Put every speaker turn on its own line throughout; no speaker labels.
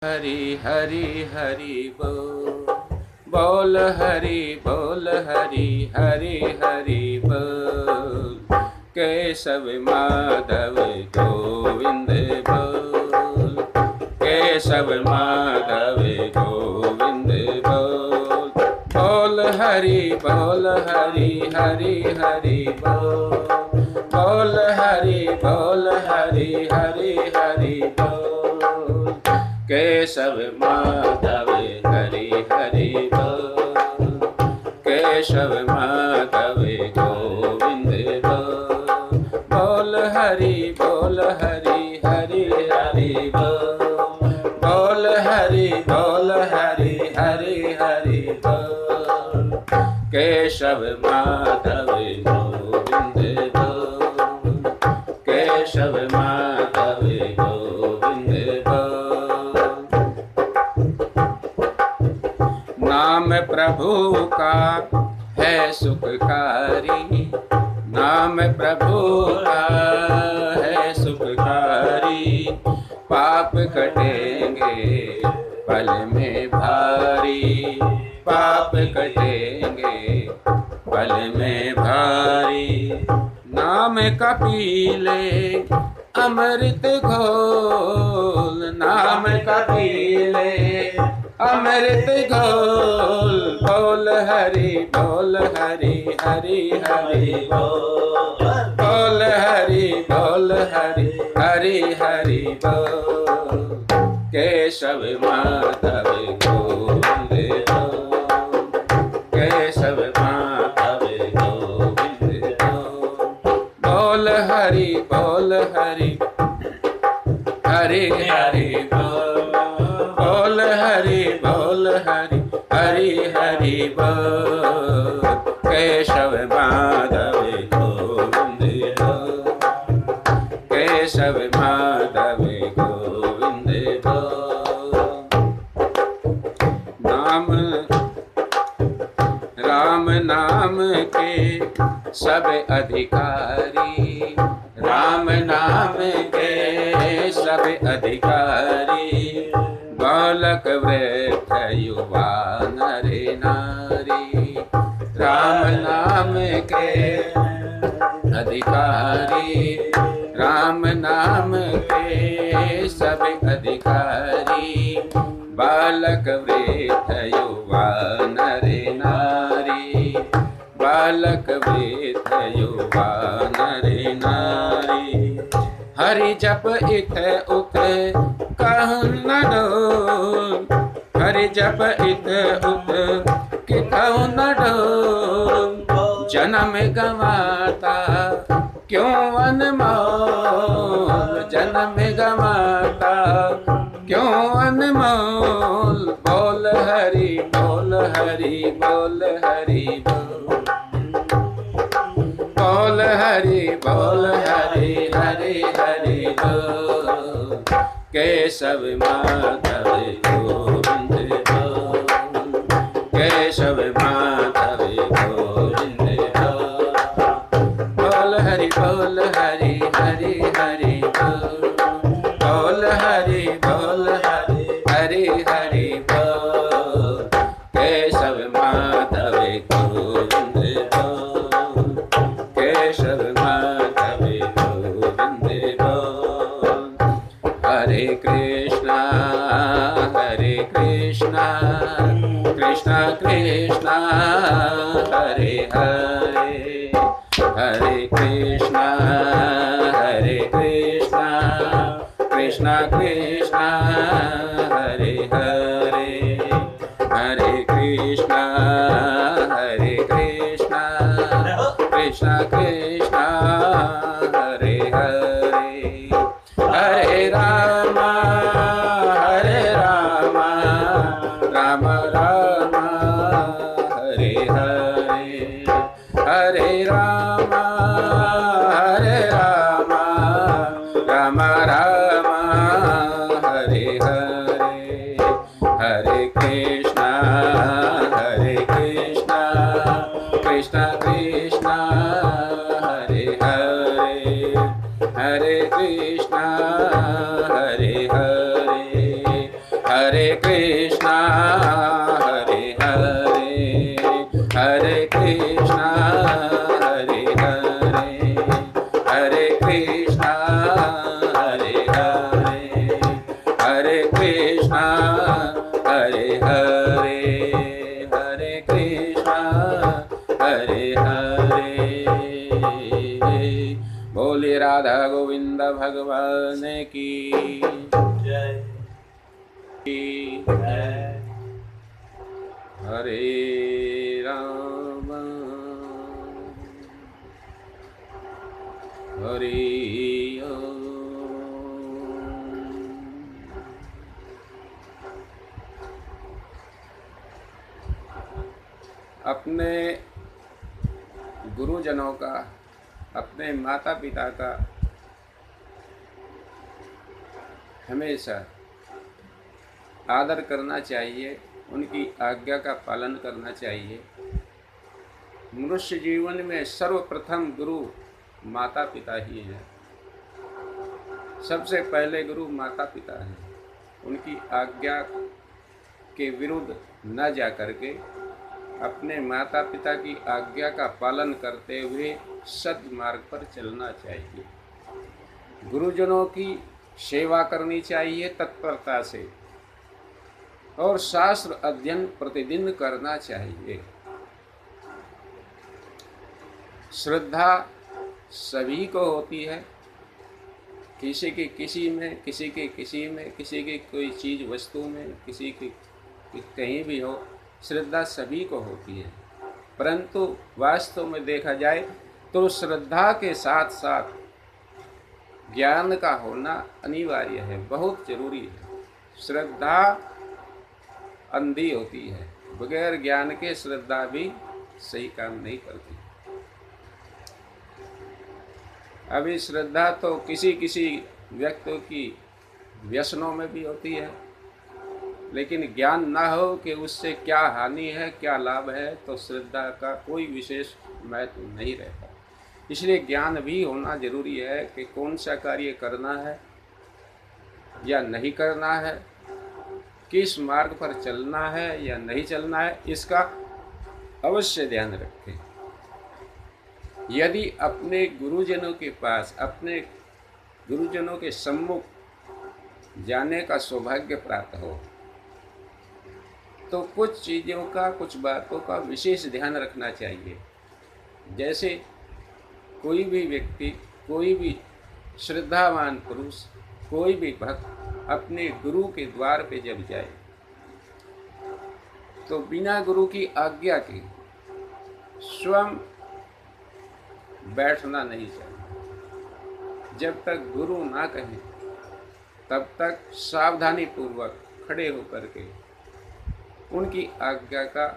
हरि हरि हरि बोल, बोल हरि बोल हरि हरि हरि बोल। केशव माधव गोविंद बोल, केशव माधव गोविंद बोल। बोल हरि हरि हरि बोल, बोल हरि हरि हरि बोल। केशव माधव हरि हरि बोल, केशव माधव गोविंद बोल। बोल हरि हरि हरि बोल, बोल हरि हरि हरि बोल। केशव माधव गोविंद बोल, केशव माधव गोविंद बोल। नाम प्रभु का है सुखकारी, नाम प्रभु का है सुखकारी। पाप कटेंगे पल में भारी, पाप कटेंगे पल में भारी। नाम का पी ले अमृत घोल, नाम का पी ले अमृत घोल। बोल हरि हरि हरि बोल, बोल हरि हरि हरि बोल। केशव माधव गोविंद बोल, केशव माधव गोविंद बोल। बोल हरि हरि हरि बोल, बोल हरि हरि हरि बोल। केशव माधव गोविंद बोल, केशव माधव गोविंद बोल। राम नाम के सब अधिकारी, राम नाम के सब अधिकारी। बालक वृद्ध युवा नर नारी, राम नाम के अधिकारी, राम नाम के सब अधिकारी। बालक वृद्ध युवा नर नारी, बालक वृद्ध युवा नर नारी। हरि जप इत उत कहूँ न डोल, हरि जप इत उत कहूँ न डोल। जन्म गंवाता क्यों अनमोल, जन्म गंवाता क्यों अनमोल। बोल हरि बोल हरि बोल, बोल हरि हरि हरि बोल। केशव माधव गोविंद बोल, केशव माधव गोविंद बोल। बोल हरि हरि हरि बोल, बोल हरि हरि हरि बोल। केशव माधव गोविंद बोल, केशव माधव गोविंद बोल। हरे कृष्णा कृष्णा कृष्णा हरे हरे, हरे कृष्णा कृष्णा कृष्णा हरे हरे, हरे कृष्णा कृष्णा कृष्णा हरे हरे। हरे राम राम राम हरे हरे, हरे राम राम राम हरे हरे। हरे कृष्णा कृष्णा कृष्णा हरे हरे, हरे कृष्णा हरे हरे, हरे कृष्णा हरे हरे, हरे कृष्णा हरे हरे, हरे कृष्णा हरे हरे, हरे कृष्णा हरे हरे, हरे कृष्णा हरे हरे। बोले राधा गोविंद भगवान की
जय।
हरे राम हरे अपने गुरुजनों का, अपने माता पिता का हमेशा आदर करना चाहिए, उनकी आज्ञा का पालन करना चाहिए। मनुष्य जीवन में सर्वप्रथम गुरु माता पिता ही हैं। सबसे पहले गुरु माता पिता हैं। उनकी आज्ञा के विरुद्ध न जा करके अपने माता पिता की आज्ञा का पालन करते हुए सद्मार्ग पर चलना चाहिए। गुरुजनों की सेवा करनी चाहिए तत्परता से, और शास्त्र अध्ययन प्रतिदिन करना चाहिए। श्रद्धा सभी को होती है, किसी की किसी में, किसी के किसी में, किसी की कोई चीज़ वस्तु में, किसी की कहीं भी हो, श्रद्धा सभी को होती है। परंतु वास्तव में देखा जाए तो श्रद्धा के साथ साथ ज्ञान का होना अनिवार्य है, बहुत जरूरी है। श्रद्धा अंधी होती है, बगैर ज्ञान के श्रद्धा भी सही काम नहीं करती। अभी श्रद्धा तो किसी किसी व्यक्तियों की व्यसनों में भी होती है, लेकिन ज्ञान ना हो कि उससे क्या हानि है, क्या लाभ है, तो श्रद्धा का कोई विशेष महत्व नहीं रहता। इसलिए ज्ञान भी होना जरूरी है कि कौन सा कार्य करना है या नहीं करना है, किस मार्ग पर चलना है या नहीं चलना है, इसका अवश्य ध्यान रखें। यदि अपने गुरुजनों के पास, अपने गुरुजनों के सम्मुख जाने का सौभाग्य प्राप्त हो, तो कुछ चीज़ों का, कुछ बातों का विशेष ध्यान रखना चाहिए। जैसे कोई भी व्यक्ति, कोई भी श्रद्धावान पुरुष, कोई भी भक्त अपने गुरु के द्वार पे जब जाए तो बिना गुरु की आज्ञा के स्वयं बैठना नहीं चाहिए। जब तक गुरु ना कहे तब तक सावधानी पूर्वक खड़े होकर के उनकी आज्ञा का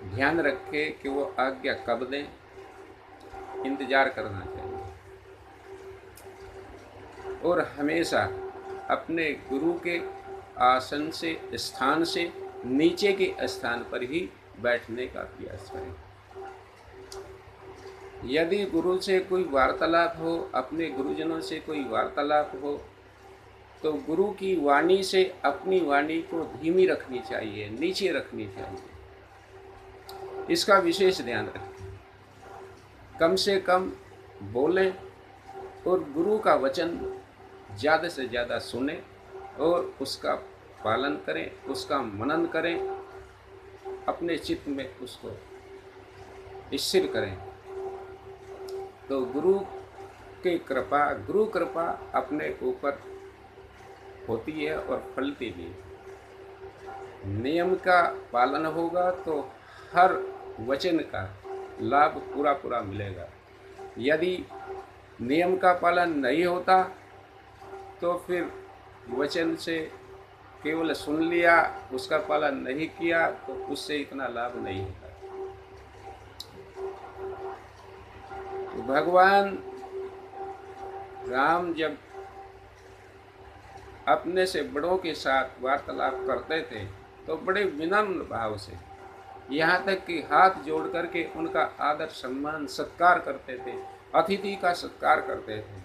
ध्यान रखे कि वो आज्ञा कब दें, इंतजार करना चाहिए। और हमेशा अपने गुरु के आसन से, स्थान से नीचे के स्थान पर ही बैठने का प्रयास करें। यदि गुरु से कोई वार्तालाप हो, अपने गुरुजनों से कोई वार्तालाप हो, तो गुरु की वाणी से अपनी वाणी को धीमी रखनी चाहिए, नीचे रखनी चाहिए। इसका विशेष ध्यान रखें। कम से कम बोलें और गुरु का वचन ज़्यादा से ज़्यादा सुने और उसका पालन करें, उसका मनन करें, अपने चित्त में उसको स्थिर करें। तो गुरु की कृपा, गुरु कृपा अपने ऊपर होती है और फलती भी है। नियम का पालन होगा तो हर वचन का लाभ पूरा पूरा मिलेगा। यदि नियम का पालन नहीं होता तो फिर वचन से केवल सुन लिया, उसका पालन नहीं किया, तो उससे इतना लाभ नहीं होता। तो भगवान राम जब अपने से बड़ों के साथ वार्तालाप करते थे तो बड़े विनम्र भाव से, यहाँ तक कि हाथ जोड़ करके उनका आदर सम्मान सत्कार करते थे, अतिथि का सत्कार करते थे।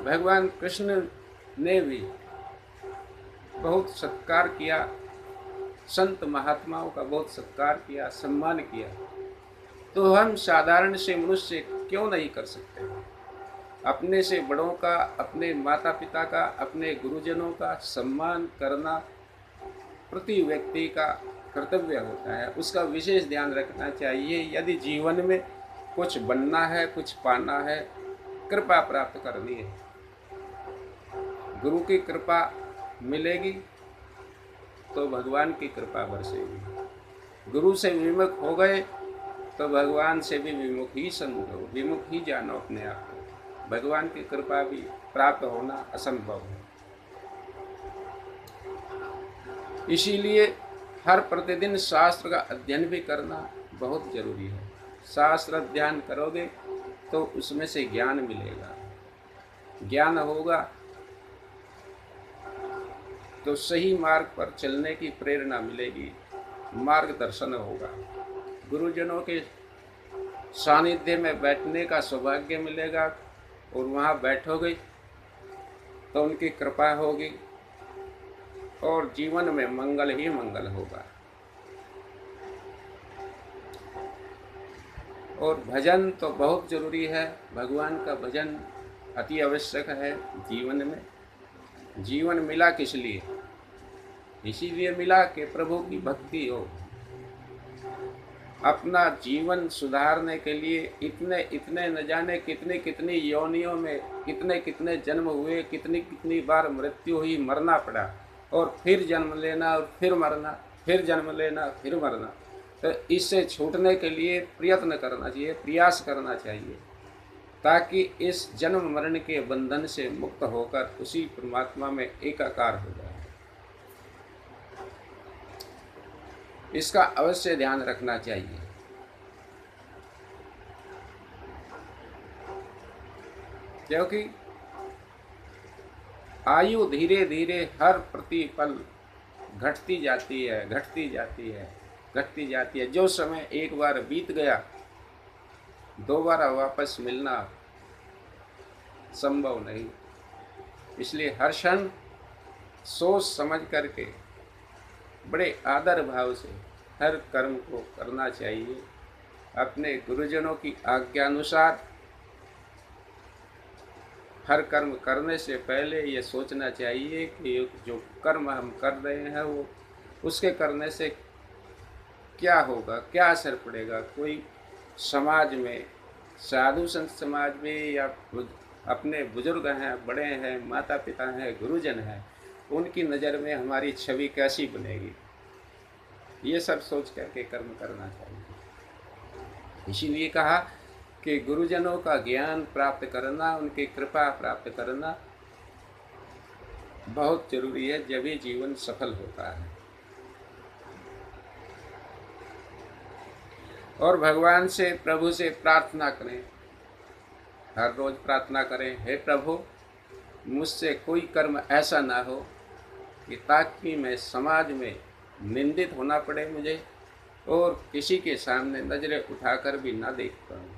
भगवान कृष्ण ने भी बहुत सत्कार किया, संत महात्माओं का बहुत सत्कार किया, सम्मान किया। तो हम साधारण से मनुष्य क्यों नहीं कर सकते? अपने से बड़ों का, अपने माता पिता का, अपने गुरुजनों का सम्मान करना प्रति व्यक्ति का कर्तव्य होता है। उसका विशेष ध्यान रखना चाहिए। यदि जीवन में कुछ बनना है, कुछ पाना है, कृपा प्राप्त करनी है, गुरु की कृपा मिलेगी तो भगवान की कृपा बरसेगी। गुरु से विमुख हो गए तो भगवान से भी विमुख ही समझो, विमुख ही जानो अपने आप को। भगवान की कृपा भी प्राप्त होना असंभव है। इसीलिए हर प्रतिदिन शास्त्र का अध्ययन भी करना बहुत जरूरी है। शास्त्र अध्ययन करोगे तो उसमें से ज्ञान मिलेगा, ज्ञान होगा तो सही मार्ग पर चलने की प्रेरणा मिलेगी, मार्गदर्शन होगा। गुरुजनों के सानिध्य में बैठने का सौभाग्य मिलेगा और वहाँ बैठोगे तो उनकी कृपा होगी और जीवन में मंगल ही मंगल होगा। और भजन तो बहुत जरूरी है। भगवान का भजन अति आवश्यक है जीवन में। जीवन मिला किस लिए? इसीलिए मिला कि प्रभु की भक्ति हो। अपना जीवन सुधारने के लिए इतने इतने न जाने कितनी कितनी योनियों में कितने कितने जन्म हुए, कितनी कितनी बार मृत्यु हुई, मरना पड़ा, और फिर जन्म लेना और फिर मरना, फिर जन्म लेना, फिर मरना। तो इससे छूटने के लिए प्रयत्न करना चाहिए, प्रयास करना चाहिए, ताकि इस जन्म मरण के बंधन से मुक्त होकर उसी परमात्मा में एकाकार हो जाए। इसका अवश्य ध्यान रखना चाहिए। क्योंकि आयु धीरे धीरे हर प्रतिपल घटती जाती है, घटती जाती है, घटती जाती है। जो समय एक बार बीत गया, दोबारा वापस मिलना संभव नहीं। इसलिए हर क्षण सोच समझ करके बड़े आदर भाव से हर कर्म को करना चाहिए। अपने गुरुजनों की आज्ञा अनुसार हर कर्म करने से पहले ये सोचना चाहिए कि जो कर्म हम कर रहे हैं वो उसके करने से क्या होगा, क्या असर पड़ेगा। कोई समाज में, साधु संत समाज में, या अपने बुजुर्ग हैं, बड़े हैं, माता पिता हैं, गुरुजन हैं, उनकी नज़र में हमारी छवि कैसी बनेगी, ये सब सोच करके कर्म करना चाहिए। इसीलिए कहा कि गुरुजनों का ज्ञान प्राप्त करना, उनकी कृपा प्राप्त करना बहुत जरूरी है, जब ही जीवन सफल होता है। और भगवान से, प्रभु से प्रार्थना करें, हर रोज प्रार्थना करें, हे प्रभु मुझसे कोई कर्म ऐसा ना हो कि ताकि मैं समाज में निंदित होना पड़े मुझे, और किसी के सामने नजरें उठाकर भी ना देख पाऊँ।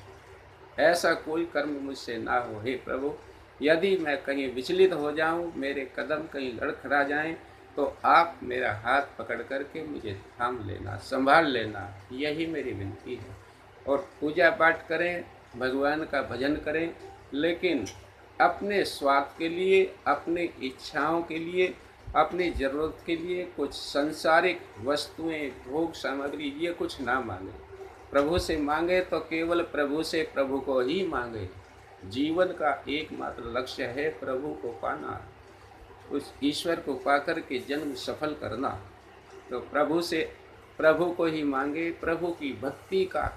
ऐसा कोई कर्म मुझसे ना हो। हे प्रभु, यदि मैं कहीं विचलित हो जाऊं, मेरे कदम कहीं लड़खड़ा जाएं, तो आप मेरा हाथ पकड़ करके मुझे थाम लेना, संभाल लेना, यही मेरी विनती है। और पूजा पाठ करें, भगवान का भजन करें, लेकिन अपने स्वार्थ के लिए, अपनी इच्छाओं के लिए, अपनी ज़रूरत के लिए कुछ सांसारिक वस्तुएं, भोग सामग्री, ये कुछ ना मांगे। प्रभु से मांगे तो केवल प्रभु से प्रभु को ही मांगे। जीवन का एकमात्र लक्ष्य है प्रभु को पाना, उस ईश्वर को पाकर के जन्म सफल करना। तो प्रभु से प्रभु को ही मांगे, प्रभु की भक्ति का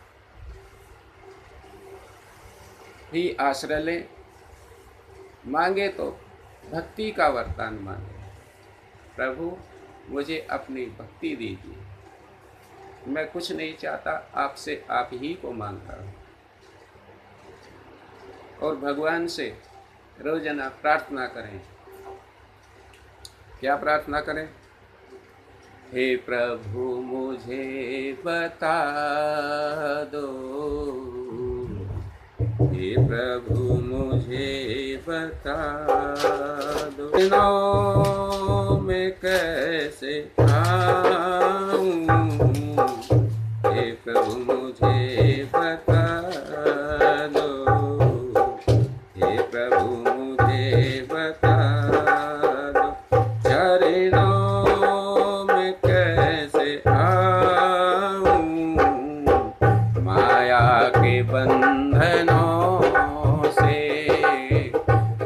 ही आश्रय लें। मांगे तो भक्ति का वरदान मांगे, प्रभु मुझे अपनी भक्ति दीजिए, मैं कुछ नहीं चाहता, आपसे आप ही को मांगता हूँ। और भगवान से रोजाना प्रार्थना करें। क्या प्रार्थना करें? हे प्रभु मुझे बता दो हे प्रभु मुझे बता दो, दिनों में कैसे आऊं, हे प्रभु मुझे बता दो, हे प्रभु मुझे बता दो, चरणों में कैसे आऊं, माया के बंधनों से,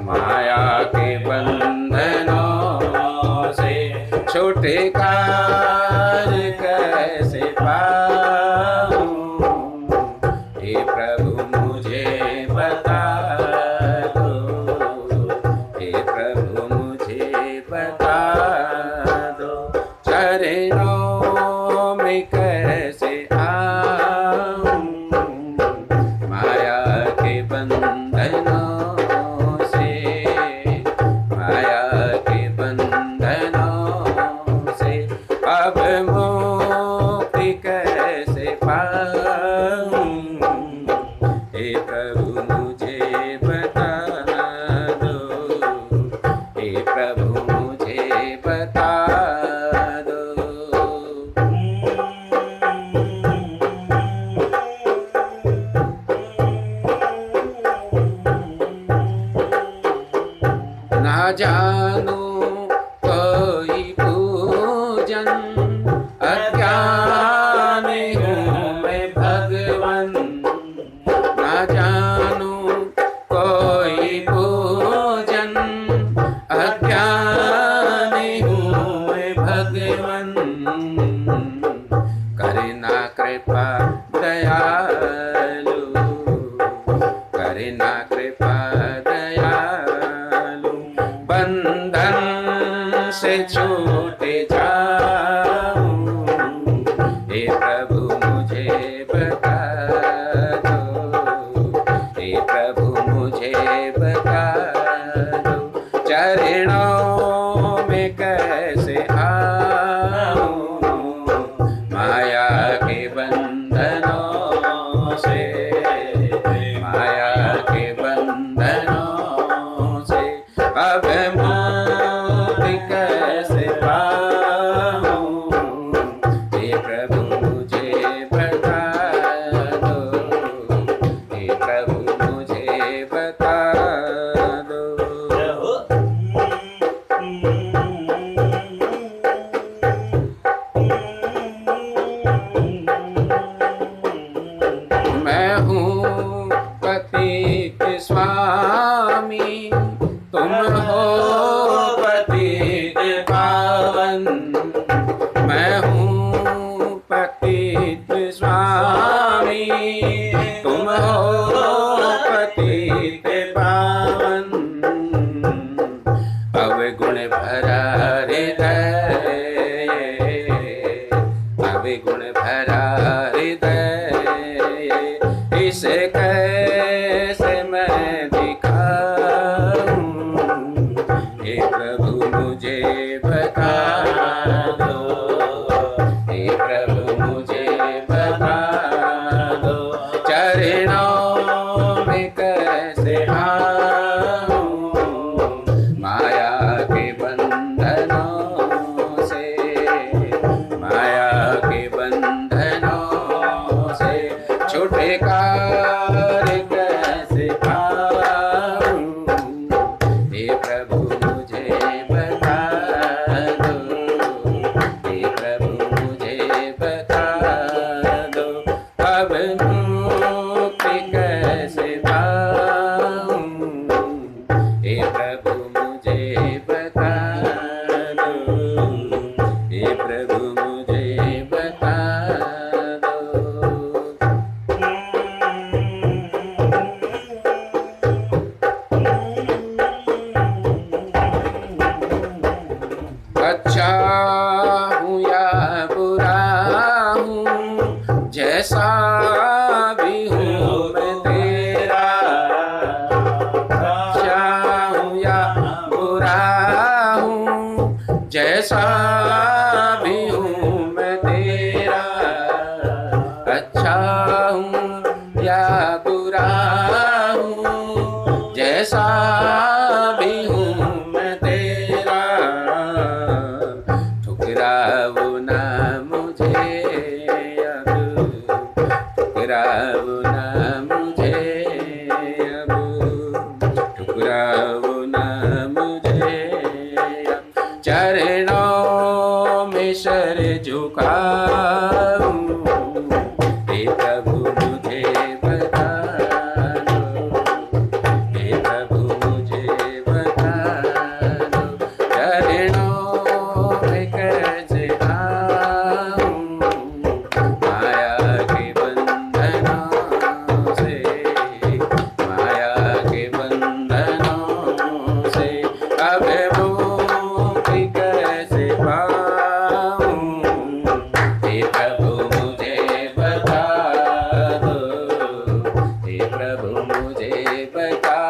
माया के बंधनों से छुटकार कैसे पाऊं, हे प्रभु मुझे बता दो, हे प्रभु मुझे बता दो, चरणों में कैसे आऊं, माया के बंधनों से, माया के बंधनों से अब मुक्ति कैसे पाऊं, हे प्रभु मुझे बता दो, हे प्रभु मुझे बता दो। ना जानू कोई पूजन, अज्ञान हूँ मैं भगवन, ना जानू कोई पूजन, अज्ञान हूँ मैं भगवन, करना कृपा दयालु, करना कृपा दयालु, बंधन से छूट जाऊं, हे प्रभु मुझे बता दो, हे प्रभु मुझे बता दो, चरणों में कैसे आऊं, माया के बंधनों से, माया के बंधनों से अब मुक्ति कैसे पाऊं, हे प्रभु मुझे बता दो, हे प्रभु मुझे बता दो। मैं हूँ पतित स्वामी, तुम हो पतित पावन, मैं हूँ पतित स्वामी, तुम हो पतित पावन, अवगुण भरा हृदय, अवगुण भरा हृदय, इसे कैसे मैं दिखाऊं, हे प्रभु मुझे बता दो, हे प्रभु मुझे बता दो, चरणों में कैसे आऊं, चुराओ न मुझे, चरणों में सर झुकाऊं, हे प्रभु मुझे बता दो, हे प्रभु मुझे बता दो, चरणों में कैसे आऊं, माया के बंधनों से, माया के बंधनों से अब मुक्ति कैसे पाऊं, हे प्रभु मुझे बता दो, हे प्रभु मुझे बता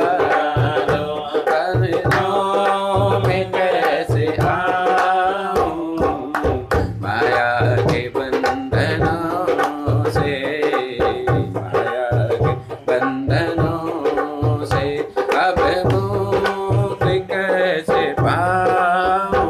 दो, बंधनों में कैसे आऊं, माया के बंधनों से, माया के बंधनों से अब मुक्ति कैसे पाऊं।